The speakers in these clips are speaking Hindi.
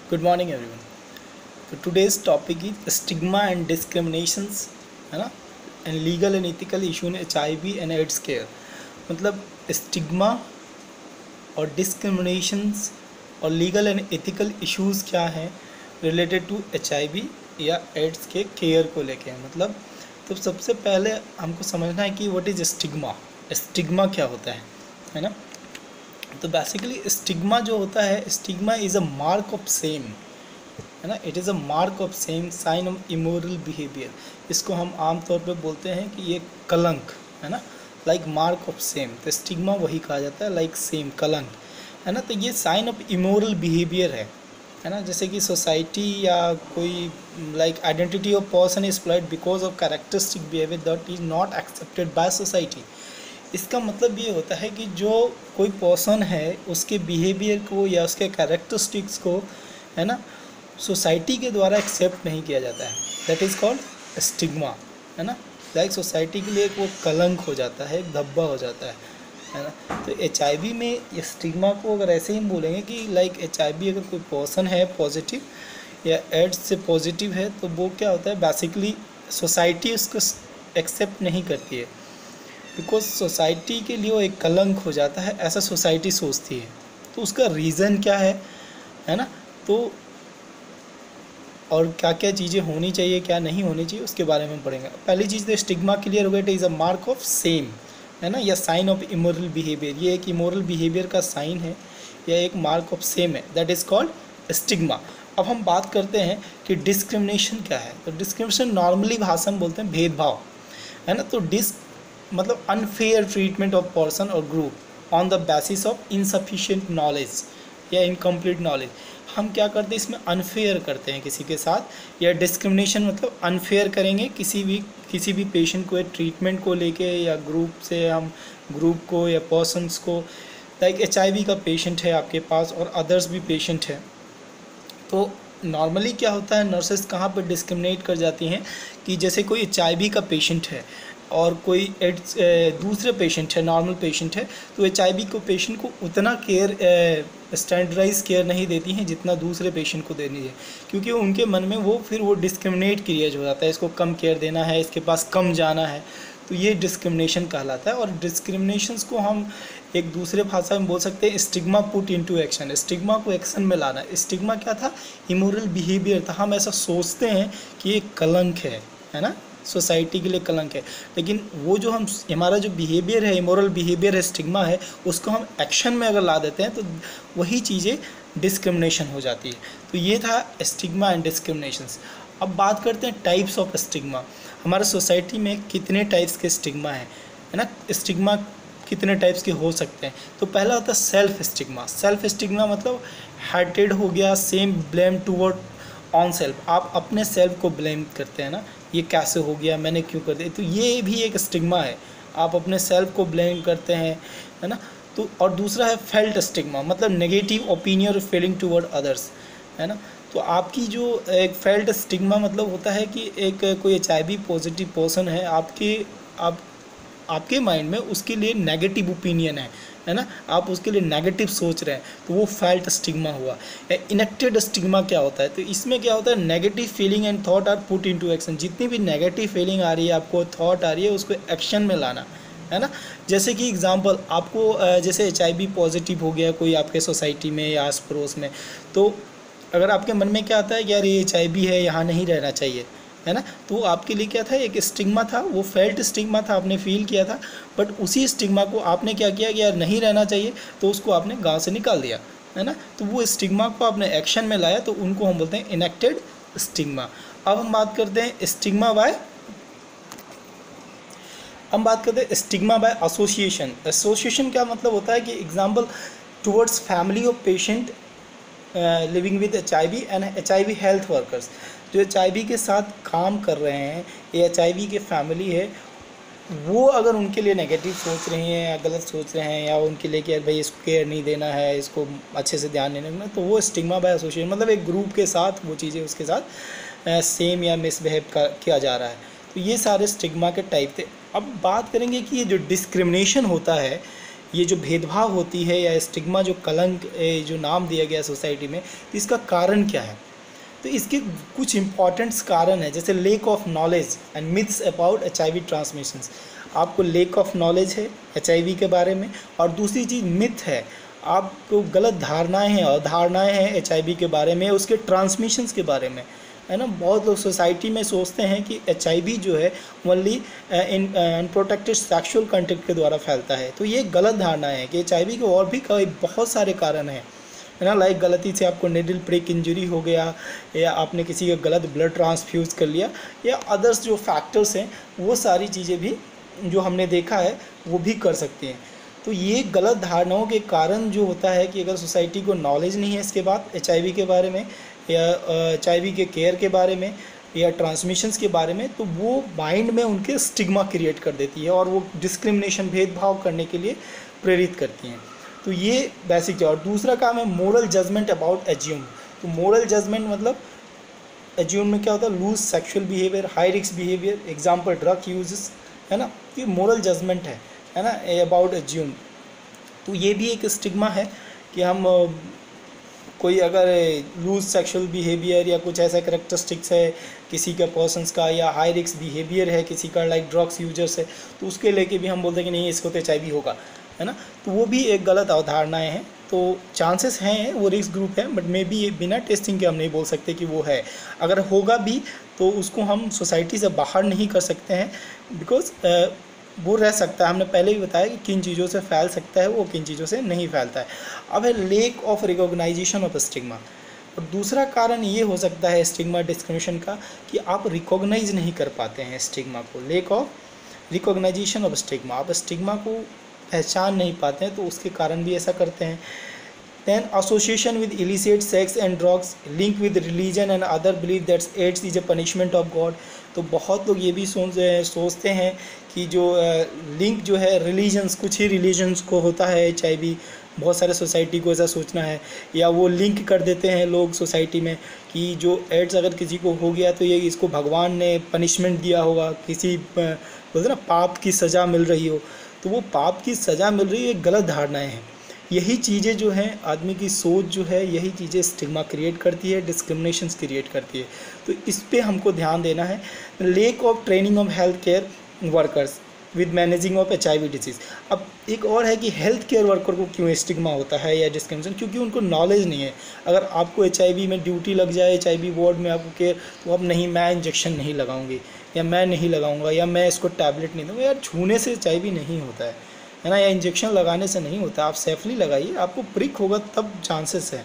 Good morning everyone. तो today's topic is stigma and discriminations, है ना, and legal and ethical issue in HIV and AIDS care. मतलब स्टिग्मा और डिस्क्रिमिनेशंस और लीगल एंड इथिकल इश्यूज़ क्या हैं रिलेटेड टू HIV या एड्स के केयर को लेके। मतलब तो सबसे पहले हमको समझना है कि व्हाट इज स्टिग्मा। स्टिग्मा क्या होता है ना। तो बेसिकली स्टिग्मा जो होता है, stigma is a mark of shame, है ना। It is a mark of shame, sign of immoral behaviour. इसको हम आम तौर पे बोलते हैं कि ये कलंक है ना, लाइक मार्क ऑफ सेम। तो स्टिग्मा वही कहा जाता है, लाइक सेम, कलंक, है ना। तो ये साइन ऑफ इमोरल बिहेवियर है ना। जैसे कि सोसाइटी या कोई like identity of person is exploited because of characteristic behaviour that is not accepted by society. इसका मतलब ये होता है कि जो कोई पर्सन है उसके बिहेवियर को या उसके कैरेक्टरिस्टिक्स को, है ना, सोसाइटी के द्वारा एक्सेप्ट नहीं किया जाता है। दैट इज़ कॉल्ड स्टिग्मा, है ना। लाइक सोसाइटी के लिए एक वो कलंक हो जाता है, एक धब्बा हो जाता है ना। तो HIV में ये स्टिग्मा को अगर ऐसे ही बोलेंगे कि लाइक HIV अगर कोई पर्सन है पॉजिटिव या एड्स से पॉजिटिव है, तो वो क्या होता है, बेसिकली सोसाइटी उसको एक्सेप्ट नहीं करती है, बिकॉज सोसाइटी के लिए वो एक कलंक हो जाता है, ऐसा सोसाइटी सोचती है। तो उसका रीज़न क्या है ना। तो और क्या क्या चीज़ें होनी चाहिए, क्या नहीं होनी चाहिए, उसके बारे में पढ़ेंगे। पहली चीज़ तो स्टिग्मा क्लियर हो गया, it is a mark of shame, है ना, या साइन ऑफ इमोरल बिहेवियर। ये एक इमोरल बिहेवियर का साइन है या एक मार्क ऑफ सेम है, दैट इज़ कॉल्ड स्टिग्मा। अब हम बात करते हैं कि डिस्क्रिमिनेशन क्या है। तो डिस्क्रिमिनेशन नॉर्मली भाषा में बोलते हैं भेदभाव, है ना। तो मतलब अनफेयर ट्रीटमेंट ऑफ पर्सन और group on the basis of insufficient knowledge या इनकम्प्लीट नॉलेज। हम क्या करते हैं, इसमें अनफेयर करते हैं किसी के साथ, या डिस्क्रिमिनेशन मतलब अनफेयर करेंगे किसी भी पेशेंट को ट्रीटमेंट को लेके, या ग्रुप से हम ग्रुप को या पर्सनस को, लाइक HIV का पेशेंट है आपके पास और अदर्स भी पेशेंट है। तो नॉर्मली क्या होता है, नर्सेस कहाँ पर डिस्क्रिमिनेट कर जाती हैं कि जैसे कोई HIV का पेशेंट है और कोई एड्स दूसरे पेशेंट है, नॉर्मल पेशेंट है, तो HIV को पेशेंट को उतना केयर, स्टैंडर्डाइज केयर नहीं देती हैं जितना दूसरे पेशेंट को देनी है, क्योंकि उनके मन में वो डिस्क्रिमिनेट क्रिएट हो जाता है, इसको कम केयर देना है, इसके पास कम जाना है। तो ये डिस्क्रिमिनेशन कहलाता है। और डिस्क्रिमिनेशंस को हम एक दूसरे भाषा में बोल सकते हैं stigma put into action. Stigma को एक्शन में लाना। स्टिग्मा क्या था, इमोरल बिहेवियर था। हम ऐसा सोचते हैं कि ये कलंक है ना, सोसाइटी के लिए कलंक है, लेकिन वो जो हमारा जो बिहेवियर है, इमोरल बिहेवियर है, स्टिग्मा है, उसको हम एक्शन में अगर ला देते हैं तो वही चीज़ें डिस्क्रिमिनेशन हो जाती है। तो ये था स्टिग्मा एंड डिस्क्रिमिनेशंस। अब बात करते हैं टाइप्स ऑफ स्टिग्मा। हमारे सोसाइटी में कितने टाइप्स के स्टिग्मा है ना। स्टिग्मा कितने टाइप्स के हो सकते हैं। तो पहला होता है सेल्फ स्टिग्मा। सेल्फ स्टिग्मा मतलब हार्टेड हो गया, same blame toward on self. आप अपने सेल्फ को ब्लेम करते हैं ना, ये कैसे हो गया, मैंने क्यों कर दिया। तो ये भी एक स्टिग्मा है, आप अपने सेल्फ को ब्लेम करते हैं, है ना। तो और दूसरा है फेल्ट स्टिग्मा, मतलब नेगेटिव ओपिनियन और फीलिंग टूवर्ड अदर्स, है ना। तो आपकी जो एक फेल्ट स्टिग्मा मतलब होता है कि एक कोई HIV पॉजिटिव पर्सन है, आपके माइंड में उसके लिए नेगेटिव ओपिनियन है ना, आप उसके लिए नेगेटिव सोच रहे हैं, तो वो फेल्ट स्टिग्मा हुआ। इनेक्टेड स्टिग्मा क्या होता है, तो इसमें क्या होता है, negative feeling and thought are put into action. जितनी भी नेगेटिव फीलिंग आ रही है आपको, थॉट आ रही है, उसको एक्शन में लाना, है ना। जैसे कि एग्जांपल आपको जैसे HIV पॉजिटिव हो गया कोई आपके सोसाइटी में या आस पड़ोस में, तो अगर आपके मन में क्या आता है कि यार ये HIV है, यहाँ नहीं रहना चाहिए, है ना, तो आपके लिए क्या था, एक स्टिग्मा था, वो फेल्ट स्टिग्मा था, आपने फील किया था। बट उसी स्टिग्मा को आपने क्या किया कि यार नहीं रहना चाहिए, तो उसको आपने गांव से निकाल दिया, है ना। तो वो स्टिग्मा को आपने एक्शन में लाया, तो उनको हम बोलते हैं इनेक्टेड स्टिग्मा। अब हम बात करते हैं स्टिग्मा बाय एसोसिएशन। एसोसिएशन क्या मतलब होता है कि example towards family of patient living with HIV and HIV health workers. जो HIV के साथ काम कर रहे हैं या HIV के फैमिली है, वो अगर उनके लिए नेगेटिव सोच रहे हैं या गलत सोच रहे हैं, या उनके लिए कि यार भाई इसको केयर नहीं देना है, इसको अच्छे से ध्यान नहीं देना, तो वो स्टिग्मा बाय एसोसिएशन, मतलब एक ग्रुप के साथ वो चीज़ें उसके साथ सेम या मिसबिहेव किया जा रहा है। तो ये सारे स्टिग्मा के टाइप थे। अब बात करेंगे कि ये जो डिस्क्रिमिनेशन होता है ये जो भेदभाव होती है या स्टिग्मा जो कलंक जो नाम दिया गया सोसाइटी में, तो इसका कारण क्या है? तो इसके कुछ इंपॉर्टेंट्स कारण है, जैसे lake of knowledge and myths about HIV transmissions. आपको लेक ऑफ नॉलेज है HIV के बारे में, और दूसरी चीज़ मिथ है, आपको गलत धारणाएं हैं, अवधारणाएं हैं HIV के बारे में, उसके ट्रांसमिशंस के बारे में, है ना। बहुत लोग सोसाइटी में सोचते हैं कि HIV जो है only in unprotected sexual contact के द्वारा फैलता है। तो ये गलत धारणा है कि HIV के और भी कई बहुत सारे कारण हैं, है ना। लाइक गलती से आपको निडल प्रिक इंजरी हो गया, या आपने किसी का गलत ब्लड ट्रांसफ्यूज़ कर लिया, या अदर्स जो फैक्टर्स हैं, वो सारी चीज़ें भी जो हमने देखा है वो भी कर सकती हैं। तो ये गलत धारणाओं के कारण जो होता है कि अगर सोसाइटी को नॉलेज नहीं है इसके बाद HIV के बारे में, या HIV के केयर के बारे में, या ट्रांसमिशंस के बारे में, तो वो माइंड में उनके स्टिग्मा क्रिएट कर देती है और वो डिस्क्रिमिनेशन, भेदभाव करने के लिए प्रेरित करती हैं। तो ये बेसिक है। और दूसरा काम है मोरल जजमेंट अबाउट एज्यूम। तो मोरल जजमेंट मतलब एज्यूम में क्या होता है? Loose sexual behaviour, high risk behaviour, example drug uses, है ना। ये मोरल जजमेंट है ना, अबाउट एज्यूम। तो ये भी एक स्टिग्मा है कि हम कोई अगर लूज सेक्सुअल बिहेवियर या कुछ ऐसा करेक्टरिस्टिक्स है किसी का पर्सन्स का, या हाई रिस्क बिहेवियर है किसी का, लाइक ड्रग्स यूजर्स है, तो उसके लेके भी हम बोलते हैं कि नहीं इसको तो HIV होगा, है ना। तो वो भी एक गलत अवधारणाएं हैं। तो चांसेस हैं, वो रिस्क ग्रुप है, बट मे बी बिना टेस्टिंग के हम नहीं बोल सकते कि वो है। अगर होगा भी तो उसको हम सोसाइटी से बाहर नहीं कर सकते हैं, बिकॉज वो रह सकता है। हमने पहले भी बताया कि किन चीज़ों से फैल सकता है, वो किन चीज़ों से नहीं फैलता है। अब है lack of recognisation of stigma. और दूसरा कारण ये हो सकता है स्टिग्मा डिस्क्रिमिनेशन का कि आप रिकॉग्नाइज नहीं कर पाते हैं स्टिग्मा को। Lack of recognisation of stigma, आप स्टिग्मा को पहचान नहीं पाते हैं, तो उसके कारण भी ऐसा करते हैं। Then association with illicit sex and drugs, link with religion and other belief that AIDS is a punishment of God। तो बहुत लोग ये भी सोचते हैं कि जो लिंक जो है रिलीजन्स, कुछ ही रिलीजन्स को होता है HIV, बहुत सारे सोसाइटी को ऐसा सोचना है, या वो लिंक कर देते हैं लोग सोसाइटी में कि जो एड्स अगर किसी को हो गया तो ये इसको भगवान ने पनिशमेंट दिया होगा, किसी बोलते ना पाप की सज़ा मिल रही हो। तो वो पाप की सज़ा मिल रही है, गलत धारणाएं हैं। यही चीज़ें जो हैं, आदमी की सोच जो है, यही चीज़ें स्टिग्मा क्रिएट करती है, डिस्क्रिमिनेशंस क्रिएट करती है। तो इस पे हमको ध्यान देना है। Lack of training of health care workers with managing of HIV disease. अब एक और है कि हेल्थ केयर वर्कर को क्यों स्टिग्मा होता है या डिस्क्रिमिनेशन, क्योंकि उनको नॉलेज नहीं है। अगर आपको HIV में ड्यूटी लग जाए, HIV वार्ड में आपको केयर, तो आप नहीं, मैं इंजेक्शन नहीं लगाऊंगी, या मैं नहीं लगाऊंगा, या मैं इसको टैबलेट नहीं दूँगा। यार छूने से HIV नहीं होता है ना, या इंजेक्शन लगाने से नहीं होता। आप सेफली लगाइए, आपको प्रिक होगा तब चांसेस है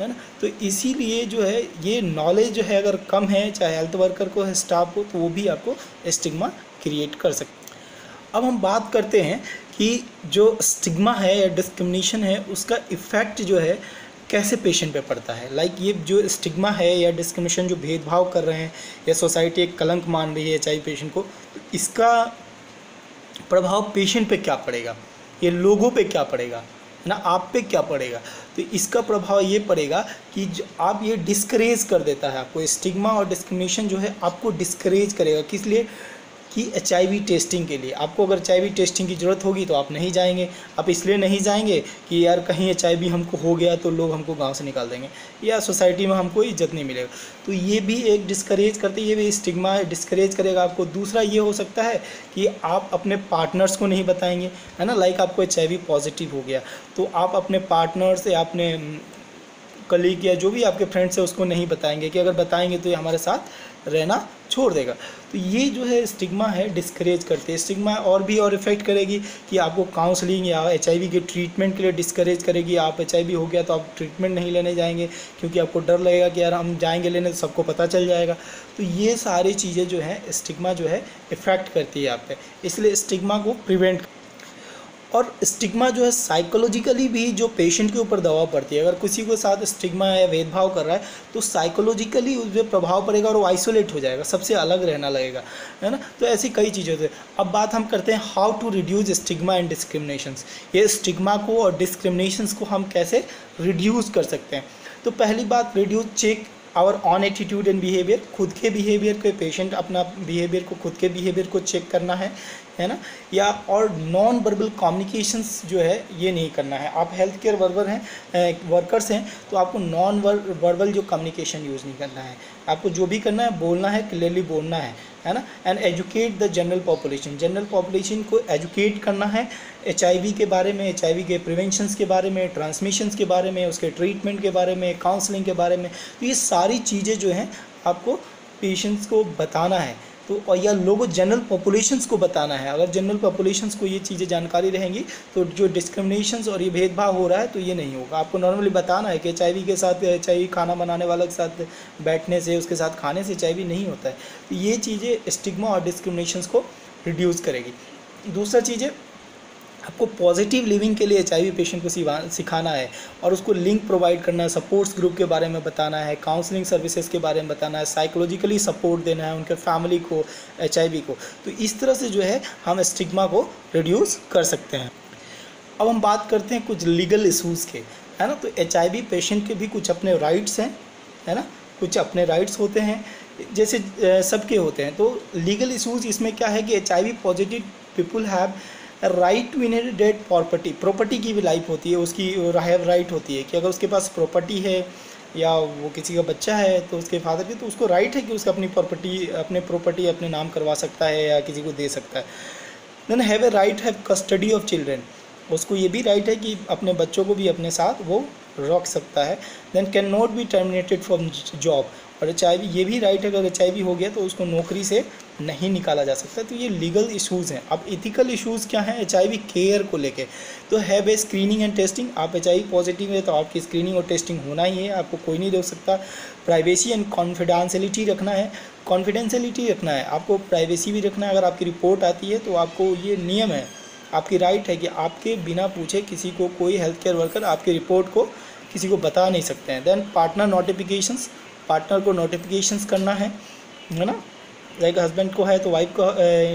ना। तो इसीलिए जो है ये नॉलेज जो है अगर कम है, चाहे हेल्थ वर्कर को है, स्टाफ को, तो वो भी आपको स्टिग्मा क्रिएट कर सकते हैं। अब हम बात करते हैं कि जो स्टिग्मा है या डिस्क्रिमिनेशन है, उसका इफ़ेक्ट जो है कैसे पेशेंट पे पड़ता है। लाइक ये जो स्टिग्मा है या डिस्क्रिमिनेशन जो भेदभाव कर रहे हैं, या सोसाइटी एक कलंक मान रही है HIV पेशेंट को, तो इसका प्रभाव पेशेंट पे क्या पड़ेगा, ये लोगों पे क्या पड़ेगा, है ना, आप पे क्या पड़ेगा। तो इसका प्रभाव ये पड़ेगा कि आप ये डिस्करेज कर देता है आपको। स्टिग्मा और डिस्क्रिमिनेशन जो है आपको डिस्करेज करेगा, किस लिए कि HIV टेस्टिंग के लिए। आपको अगर HIV टेस्टिंग की ज़रूरत होगी तो आप नहीं जाएंगे। आप इसलिए नहीं जाएंगे कि यार कहीं HIV हमको हो गया तो लोग हमको गांव से निकाल देंगे, या सोसाइटी में हमको इज्जत नहीं मिलेगा। तो ये भी एक डिस्करेज करते, ये भी स्टिग्मा डिस्करेज करेगा आपको। दूसरा ये हो सकता है कि आप अपने पार्टनर्स को नहीं बताएंगे, है ना। लाइक आपको HIV पॉजिटिव हो गया तो आप अपने पार्टनर्स या अपने कलीग या जो भी आपके फ्रेंड्स है उसको नहीं बताएंगे, कि अगर बताएंगे तो ये हमारे साथ रहना छोड़ देगा। तो ये जो है स्टिग्मा है, डिस्करेज करते हैं। स्टिग्मा और भी और इफेक्ट करेगी कि आपको काउंसलिंग या HIV के ट्रीटमेंट के लिए डिस्करेज करेगी। आप HIV हो गया तो आप ट्रीटमेंट नहीं लेने जाएंगे, क्योंकि आपको डर लगेगा कि यार हम जाएंगे लेने तो सबको पता चल जाएगा। तो ये सारी चीज़ें जो है स्टिग्मा जो है इफ़ेक्ट करती है आप पे, इसलिए स्टिग्मा को प्रिवेंट। और स्टिग्मा जो है साइकोलॉजिकली भी जो पेशेंट के ऊपर दबाव पड़ती है। अगर किसी के साथ स्टिग्मा या भेदभाव कर रहा है तो साइकोलॉजिकली उस पर प्रभाव पड़ेगा और वो आइसोलेट हो जाएगा, सबसे अलग रहना लगेगा, है ना। तो ऐसी कई चीज़ें होती हैं। अब बात हम करते हैं how to reduce stigma and discriminations. ये स्टिग्मा को और डिस्क्रिमिनेशंस को हम कैसे रिड्यूस कर सकते हैं। तो पहली बात, reduce check our own attitude and behaviour. खुद के बिहेवियर के, पेशेंट अपना बिहेवियर को, खुद के बिहेवियर को चेक करना है है ना, या और नॉन वर्बल कम्युनिकेशंस जो है ये नहीं करना है। आप हेल्थ केयर वर्कर्स हैं तो आपको नॉन वर्बल जो कम्युनिकेशन यूज़ नहीं करना है। आपको जो भी करना है बोलना है, क्लियरली बोलना है ना। And educate the general population को एजुकेट करना है HIV के बारे में, HIV के प्रिवेंशंस के बारे में, ट्रांसमिशंस के बारे में, उसके ट्रीटमेंट के बारे में, काउंसलिंग के बारे में। तो ये सारी चीज़ें जो हैं आपको पेशेंट्स को बताना है, तो और या लोगों जनरल पॉपुलेशंस को बताना है। अगर जनरल पॉपुलेशंस को ये चीज़ें जानकारी रहेंगी तो जो डिस्क्रिमिनेशंस और ये भेदभाव हो रहा है तो ये नहीं होगा। आपको नॉर्मली बताना है कि HIV के साथ, HIV खाना बनाने वाले के साथ बैठने से, उसके साथ खाने से HIV नहीं होता है। तो ये चीज़ें स्टिग्मा और डिस्क्रिमिनेशंस को रिड्यूस करेगी। दूसरा चीज़ है आपको पॉजिटिव लिविंग के लिए HIV पेशेंट को सिखाना है और उसको लिंक प्रोवाइड करना है, सपोर्ट्स ग्रुप के बारे में बताना है, काउंसलिंग सर्विसेज के बारे में बताना है, साइकोलॉजिकली सपोर्ट देना है उनके फैमिली को, HIV को। तो इस तरह से जो है हम स्टिग्मा को रिड्यूस कर सकते हैं। अब हम बात करते हैं कुछ लीगल इशूज़ के, है ना। तो HIV पेशेंट के भी कुछ अपने राइट्स हैं, है ना, कुछ अपने राइट्स होते हैं जैसे सबके होते हैं। तो लीगल इशूज़ इसमें क्या है कि HIV positive people have right to inherit property की भी लाइफ होती है, उसकी हैव राइट होती है कि अगर उसके पास प्रॉपर्टी है या वो किसी का बच्चा है तो उसके फादर की, तो उसको राइट है कि उसका अपनी प्रॉपर्टी अपने नाम करवा सकता है या किसी को दे सकता है। Then have a right have custody of children, उसको ये भी राइट है कि अपने बच्चों को भी अपने साथ वो रख सकता है। Then can not be terminated from job, और HIV ये भी राइट है कि अगर HIV हो गया तो उसको नौकरी से नहीं निकाला जा सकता। तो ये लीगल इश्यूज़ हैं। अब एथिकल इश्यूज़ क्या हैं HIV केयर को लेके, तो have a screening and testing, आप HIV पॉजिटिव है तो आपकी स्क्रीनिंग और टेस्टिंग होना ही है, आपको कोई नहीं रोक सकता। प्राइवेसी एंड कॉन्फिडेंशियलिटी रखना है, आपको प्राइवेसी भी रखना है। अगर आपकी रिपोर्ट आती है तो आपको ये नियम है, आपकी राइट है कि आपके बिना पूछे किसी को, कोई हेल्थ केयर वर्कर आपकी रिपोर्ट को किसी को बता नहीं सकते हैं। देन पार्टनर को नोटिफिकेशंस करना है ना, लाइक हस्बैंड को है तो वाइफ को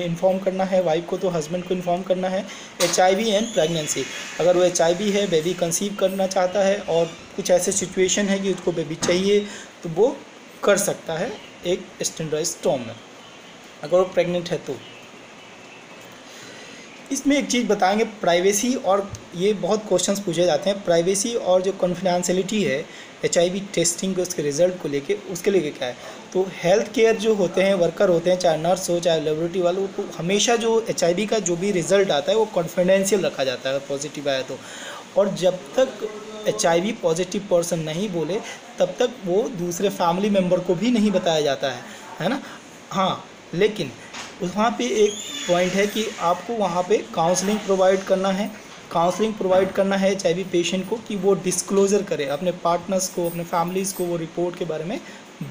इन्फॉर्म करना है, वाइफ को तो हस्बैंड को इन्फॉर्म करना है। HIV एंड प्रेगनेंसी, अगर वो HIV है, बेबी कंसीव करना चाहता है और कुछ ऐसे सिचुएशन है कि उसको बेबी चाहिए तो वो कर सकता है एक स्टैंडर्डाइज्ड टर्म में, अगर वो प्रेग्नेंट है तो। इसमें एक चीज़ बताएंगे प्राइवेसी, और ये बहुत क्वेश्चंस पूछे जाते हैं, प्राइवेसी और जो कॉन्फिडेंशियलिटी है HIV टेस्टिंग के उसके रिज़ल्ट को लेके, उसके लेके क्या है। तो हेल्थ केयर जो होते हैं, वर्कर होते हैं, चाहे नर्स हो चाहे लेबोरेटरी वाले हो, तो हमेशा जो HIV का जो भी रिज़ल्ट आता है वो कॉन्फिडेंशियल रखा जाता है पॉजिटिव आया तो। और जब तक HIV पॉजिटिव पर्सन नहीं बोले तब तक वो दूसरे फैमिली मेम्बर को भी नहीं बताया जाता है ना। हाँ, लेकिन वहाँ पे एक पॉइंट है कि आपको वहाँ पे काउंसलिंग प्रोवाइड करना है HIV पेशेंट को, कि वो डिस्क्लोज़र करे अपने पार्टनर्स को, अपने फैमिलीज़ को, वो रिपोर्ट के बारे में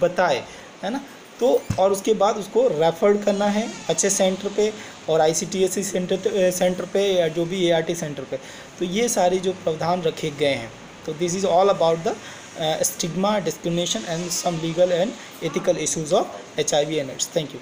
बताए, है ना। तो और उसके बाद उसको रेफर करना है अच्छे सेंटर पे और ICTSC सेंटर पे या जो भी ART सेंटर पे। तो ये सारी जो प्रावधान रखे गए हैं। तो this is all about the stigma, discrimination and some legal and ethical issues of HIV and AIDS। Thank you.